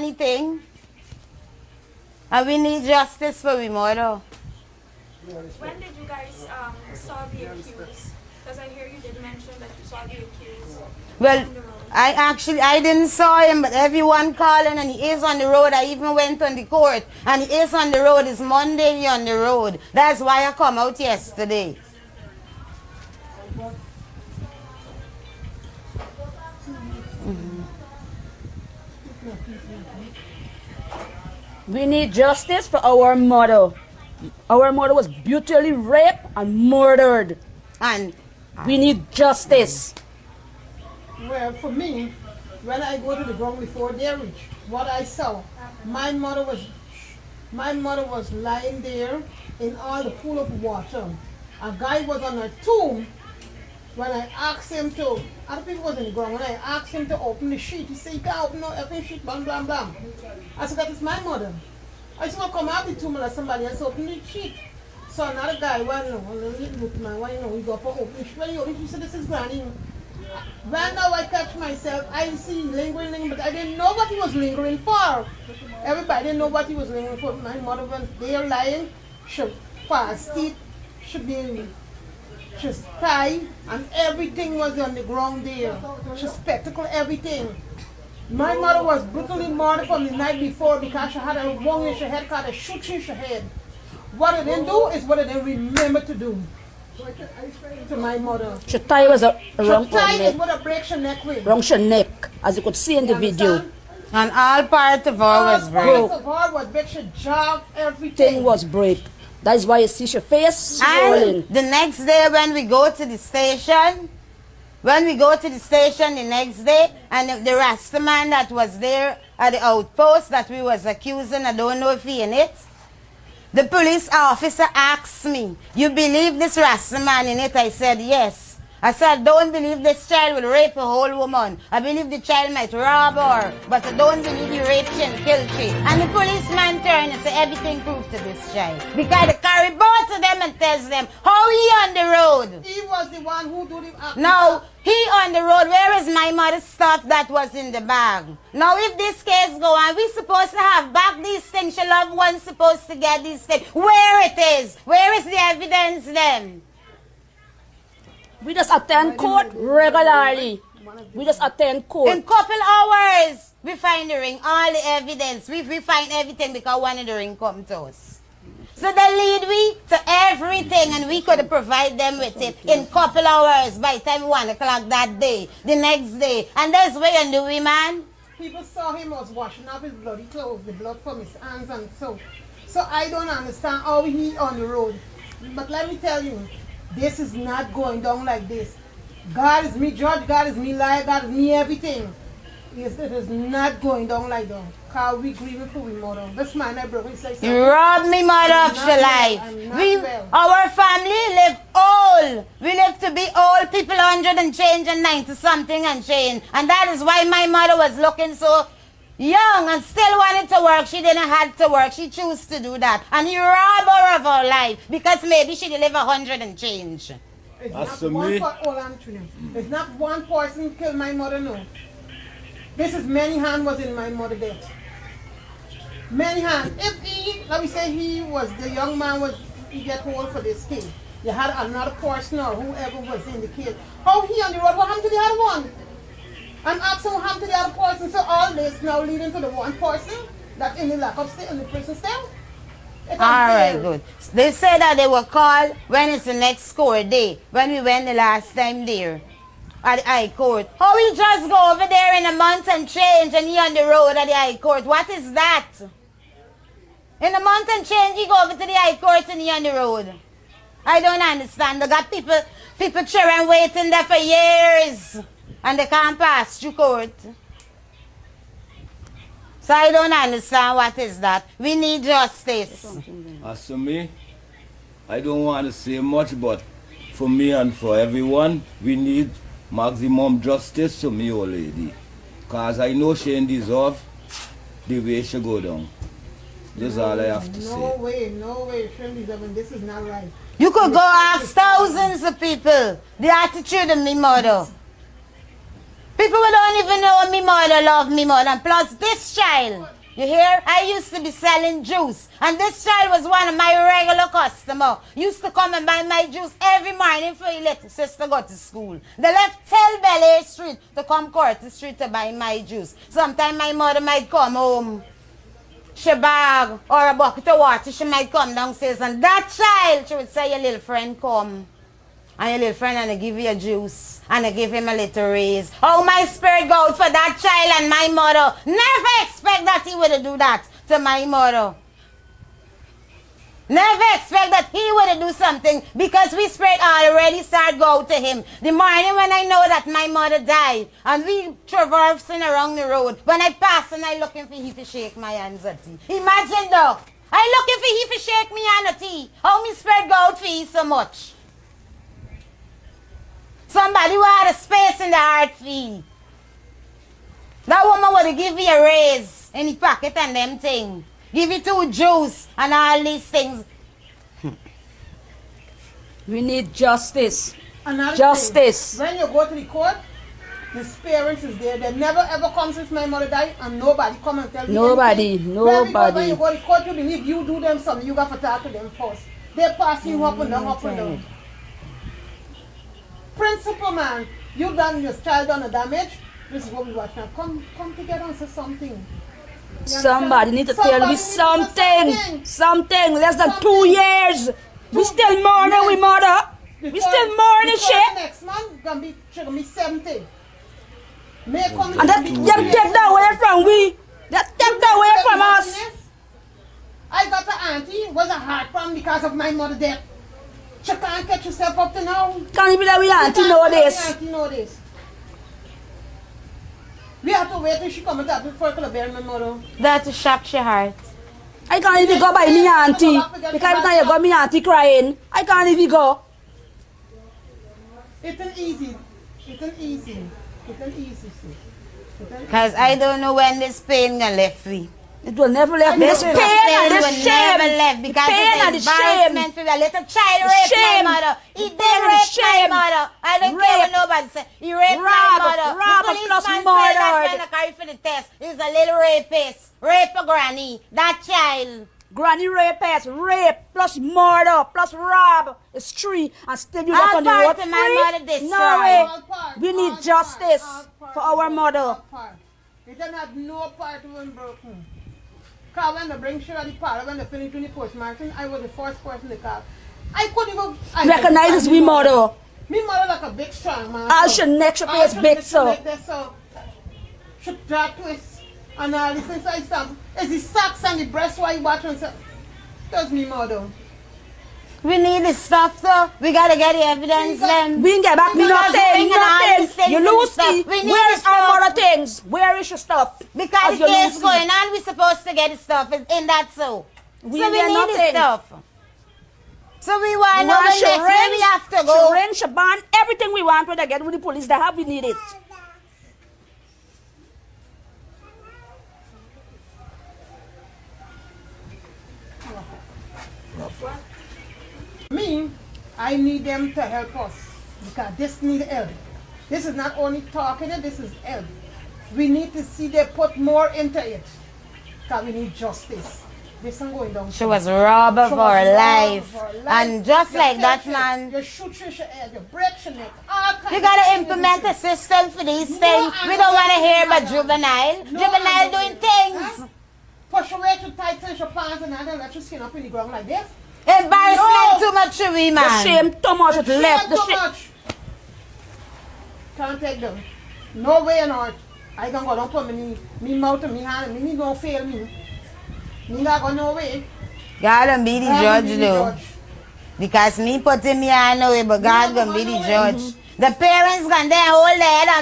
anything. And we need justice for my mother. When did you guys saw the accused? Because I hear you did mention that you saw the accused. Well, I didn't saw him, but everyone calling, and he is on the road. I even went on the court, and he is on the road. It's Monday, he on the road. That's why I come out yesterday. We need justice for our mother. Our mother was brutally raped and murdered. And we need justice. Well, for me, when I go to the ground before they reach, what I saw, my mother was lying there in all the pool of water. A guy was on her tomb. When I asked him to, other people was in the ground, when I asked him to open the sheet, he said, you can't open no effing sheet, bam, bam, bam. I said, that is my mother. I just want to come out the tomb and let somebody else open the sheet. So another guy, well, no, look man, why you know, he got for open the sheet. When he opened the sheet, he said, this is granny. When now I catch myself, I see lingering, but I didn't know what he was lingering for. Everybody didn't know what he was lingering for. My mother was there lying, she passed teeth, she's tied, and everything was on the ground there. She spectacle everything. My mother was brutally murdered from the night before because she had a wound in her head, called a shoot in her head. What it didn't do is what it didn't remember to do to my mother. She tie was around her neck. Is what a break her neck with. Around her neck, as you could see in the video. And all part of her was broke. All part of her was break, she jaw, everything. Thing was break. That is why you see her face swollen. And the next day when we go to the station, the next day, and the Rasta man that was there at the outpost that we was accusing, I don't know if he in it, the police officer asked me, you believe this Rasta man in it? I said, yes. I said, don't believe this child will rape a whole woman. I believe the child might rob her, but I don't believe he raped she and killed she. And the policeman turned and said, everything proved to this child. Because they carry both of them and tells them, how he on the road? He was the one who do the act. No, he on the road. Where is my mother's stuff that was in the bag? Now, if this case go on, we supposed to have back these things. Your loved one's supposed to get these things. Where it is? Where is the evidence then? We just attend court regularly. We just attend court. In couple hours, we find the ring, all the evidence. We find everything because one of the ring come to us. So they lead we to everything, and we could provide them with it in couple hours by the time 1 o'clock that day, the next day. And that's where you do we, man. People saw him was washing off his bloody clothes, the blood from his hands and so. So I don't understand how he on the road. But let me tell you, this is not going down like this. God is me judge, God is me liar, God is me everything. Yes, it is not going down like that. Because we grieving for we mother. This man I broke, he says, you robbed me mother of your life. Our family live old. We live to be old, people 100 and change and 90 something and change. And that is why my mother was looking so young and still wanted to work. She didn't have to work. She chose to do that. And he robbed her of her life because maybe she live 100 and change. It's not one person killed my mother, no. This is many hands was in my mother's death. Many hands. If he, let me say he was, the young man was, he get hold for this case. You had another person or whoever was in the case. How he on the road, what happened to the other one? I'm asking what happened to the other person, so all this now leading to the one person that's in the lockup still, in the prison still. All right, good. They say that they will call when it's the next court day, when we went the last time there at the High Court. How we just go over there in a month and change and he on the road at the High Court? What is that? In a month and change, he go over to the High Court and he on the road. I don't understand. They got people children waiting there for years and they can't pass through court. So I don't understand what is that. We need justice. As for me, I don't want to say much, but for me and for everyone, we need maximum justice to me, old lady. Because I know she ain't deserve the way she go down. That's all I have to say. No way, she ain't deserving. This is not right. You could go ask thousands of people the attitude of me mother. People who don't even know me mother love me more. And plus this child, you hear? I used to be selling juice. And this child was one of my regular customers. Used to come and buy my juice every morning for your little sister go to school. They left Tell Bel Street to come Curtis Street to buy my juice. Sometimes my mother might come home. She bag or a bucket of water. She might come downstairs. And that child, she would say, your little friend come. And your little friend, and I give you a juice, and I give him a little raise. Oh, my spirit go out for that child and my mother. Never expect that he would do that to my mother. Never expect that he would do something because we spirit already start go out to him. The morning when I know that my mother died, and we traversing around the road, when I pass and I looking for he to shake my hands at he. Imagine though, I looking for he to shake me hand at he. How me spirit go out for he so much. Somebody who had a space in the heart for you. That woman would give you a raise in the pocket and them things. Give you 2 juice and all these things. We need justice. Another Justice. thing, when you go to the court, the parents is there. They never ever come since my mother died, and nobody come and tell me Nobody, anything. nobody. When you go to the court, you believe you do them something, you got to talk to them first. They pass you up and down, up and down. Principal man, you done your child done a damage. This is what we watch now. Come together and say something. Somebody need to tell me something. Something. Less than 2 years. We still mourning, we mother. We still mourning shit. Next month, she gonna be 70. May come And that them take that away from we. That take that away from us. I got an auntie was a heart problem because of my mother death. She can't catch herself up to now. Can't even let we auntie know this. We have to wait till she comes up before I could bury my mother. That to shock your heart. I can't even go by me auntie. Because every time you go, me auntie crying. I can't even go. It's an easy. Because I don't know when this pain gonna left me. It will never leave me. This pain and this will shame. never left because Pain and the it's shame. embarrassment for a little child raped my Shame. mother. He did Pain and rape my shame. mother. I don't care what nobody say. He raped my mother. Rob The plus policeman murdered. said that when I carry for the test, he's a little rapist. Rape a granny. That child. Granny rapist, rape, plus murder, plus rob. It's 3. And still you All walk on the road part of my mother free? destroyed. No way. All part, We need all justice part, for our mother. all part. It doesn't have no part when broken. Because when they bring she at the parlor, when they finish doing the postmarking, I was the first person to call. I couldn't even... Recognize we mother. Me mother like a big strong man. All she neck, she face big so. She drop twist. And all this things I said, is the socks and the breast why you watch and say, that's me mother. We need this stuff though. We gotta get the evidence then. We ain't get back me Because nothing, bringing all these nothing. things You and lose stuff. me. We need Where the is our stuff. mother things? Where is your stuff? Because As the you case lose going me. on, we're supposed to get the stuff. In that so. We So we get need the nothing. stuff. So we want to We know want the next where we have to go. She ring, she ban, everything we want with the get with the police. They have, we need it. Me, I need them to help us because this need help. This is not only talking it, this is help. We need to see they put more into it because we need justice. This is going down. She was robbed of her life. And just like that man, you shoot your head, you break your neck, all kinds you of gotta things. implement a system for these No, things. I'm We not don't want to doing hear about that. juvenile. No, Juvenile I'm not doing doing things. Huh? Push your way too tight, cinch your pants and then let your skin up in the ground like this. Embarrassment No. too much to we The man. shame too much at Shame left. The too shame. much. Can't take them. No way on earth. I don't go down put me mouth and me hand and me don't fail me. Me not go no way. God gonna be the God judge be the though. judge. Because me putting me on no way, but God not gonna be gonna the go no way. judge. The parents gonna then hold their head and